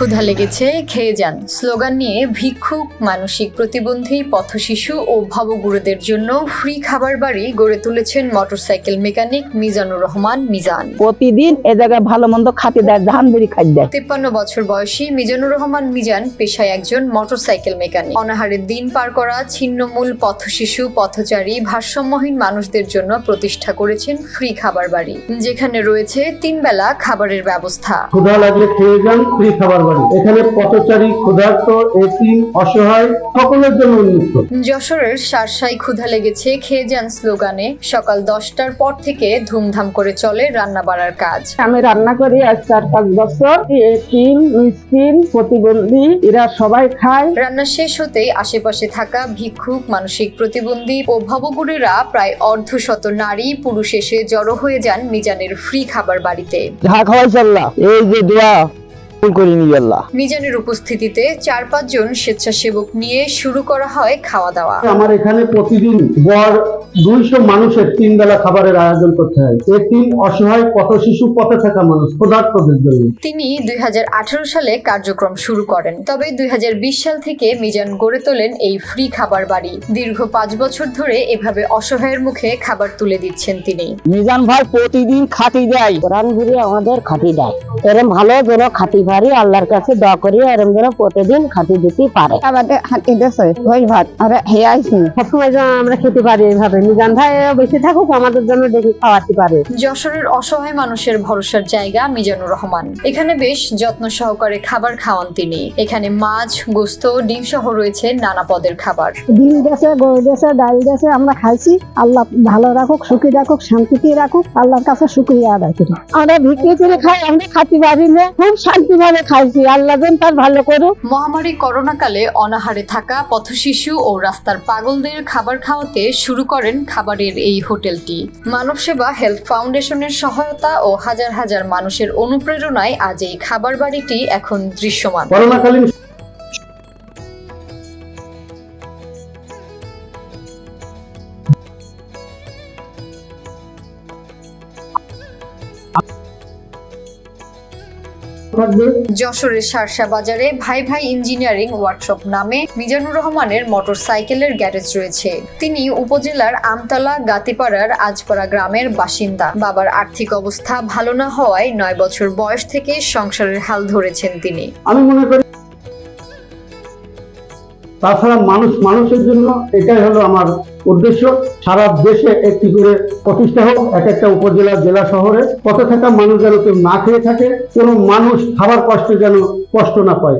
ক্ষুধা লেগেছে খেয়ে যান স্লোগান নিয়ে ভিক্ষুক, মানসিক প্রতিবন্ধী, পথশিশু ও ভবগুরুদের জন্য ফ্রি খাবার বাড়ি গড়ে তুলেছেন মোটরসাইকেল মেকানিক মিজানুর রহমান মিজান। প্রতিদিন এ জায়গায় ভালো মন্দ খাতে দেয়, ধানবেরি খাই দেয়। 53 বছর বয়সী মিজানুর রহমান মিজান পেশায় একজন মোটরসাইকেল মেকানিক। অনাহারের দিন পার করা ছিন্নমূল পথশিশু, পথচারী, ভারসাম্যহীন মানুষদের জন্য প্রতিষ্ঠা করেছেন ফ্রি খাবার বাড়ি, যেখানে রয়েছে 3 বেলা খাবারের ব্যবস্থা। ক্ষুধা লাগলে খেয়ে যান ফ্রি খাবার বাড়ি। এখানে পথচারী, ক্ষুধার্ত, এতিম, অসহায় সকলের জন্য উন্মুক্ত। যশোরের শার্শায় ক্ষুধা লেগেছে খেয়ে যান স্লোগানে সকাল 10টার পর থেকে ধুমধাম করে চলে রান্না বাড়ার কাজ। আমি রান্না করি আজ 4-5 বছর। এতিম, মিসকিন, প্রতিবন্ধী এরা সবাই খায়। রান্না শেষ হতেই আশেপাশে থাকা ভিক্ষুক, মানসিক প্রতিবন্ধী ও ভবগুরুরা প্রায় অর্ধশত নারী পুরুষ এসে জড়ো হয়ে যান মিজানের ফ্রি খাবার বাড়িতে। এই যে দোয়া মিজানের উপস্থিতিতে 4-5 জন স্বেচ্ছাসেবক নিয়ে শুরু করা হয় খাওয়া দাওয়া। আমার এখানে প্রতিদিন গড় 200 মানুষের 3 বেলা খাবারের আয়োজন করতে হয়। এতিম, অসহায়, পথশিশু, পথে থাকা মানুষ, ক্ষুধার্তদের জন্য। তিনি 2018 সালে কার্যক্রম শুরু করেন, তবে 2020 সাল থেকে মিজান গড়ে তোলেন এই ফ্রি খাবার বাড়ি। দীর্ঘ 5 বছর ধরে এভাবে অসহায়ের মুখে খাবার তুলে দিচ্ছেন তিনি। মিজান ভাই প্রতিদিন খাতি দেয়, কোরআন ঘুরে আমাদের খাতি দেয়। এরম ভালো যেন খাতি পারি, আল্লাহর কাছে দোয়া করি এরম যেন প্রতিদিন খাতি দিতে পারে। আমাদের খাতি দেশে ভোজ ভাত আর হেয়াইছি সবসময় যেন আমরা খেতে পারি এইভাবে। মিজান ভাই বেঁচে থাকুক, আমাদের জন্য দেখি খাওয়াতে পারে। যশোরের অসহায় মানুষের ভরসার জায়গা মিজানুর রহমান। এখানে বেশ যত্ন সহকারে খাবার খাওয়ান তিনি। এখানে মাছ, গোস্ত, ডিম সহ রয়েছে নানা পদের খাবার। ডিম দেশে, গরু দেশে, ডাল দেশে আমরা খাইছি। আল্লাহ ভালো রাখুক, সুখী রাখুক, শান্তিতে রাখুক, আল্লাহর কাছে শুকরিয়া আদায় করি। আমরা ভিক্ষে করে খাই, আমরা খাতে পারি না, খুব শান্তিভাবে খাইছি। আল্লাহ যেন তার ভালো করুক। মহামারী করোনা কালে অনাহারে থাকা পথশিশু ও রাস্তার পাগলদের খাবার খাওয়াতে শুরু করেন খাবারের এই হোটেলটি। মানব সেবা হেলথ ফাউন্ডেশনের সহায়তা ও হাজার হাজার মানুষের অনুপ্রেরণায় আজ এই খাবার বাড়িটি এখন দৃশ্যমান। করোনাকালীন যশোরের শার্শা বাজারে ভাই ভাই ইঞ্জিনিয়ারিং ওয়ার্কশপ নামে মিজানুর রহমানের মোটরসাইকেলের গ্যারেজ রয়েছে। তিনি উপজেলার আমতলা গাতিপাড়ার আজপাড়া গ্রামের বাসিন্দা। বাবার আর্থিক অবস্থা ভালো না হওয়ায় 9 বছর বয়স থেকে সংসারের হাল ধরেছেন তিনি। আমি মনে করি তাছাড়া মানুষের জন্য এটাই হলো আমার উদ্দেশ্য। সারা দেশে একটি করে প্রতিষ্ঠা হোক, এক একটা উপজেলা, জেলা, শহরে পথে থাকা মানুষ যেন কেউ না খেয়ে থাকে, কোনো মানুষ খাবার কষ্টে যেন কষ্ট না পায়।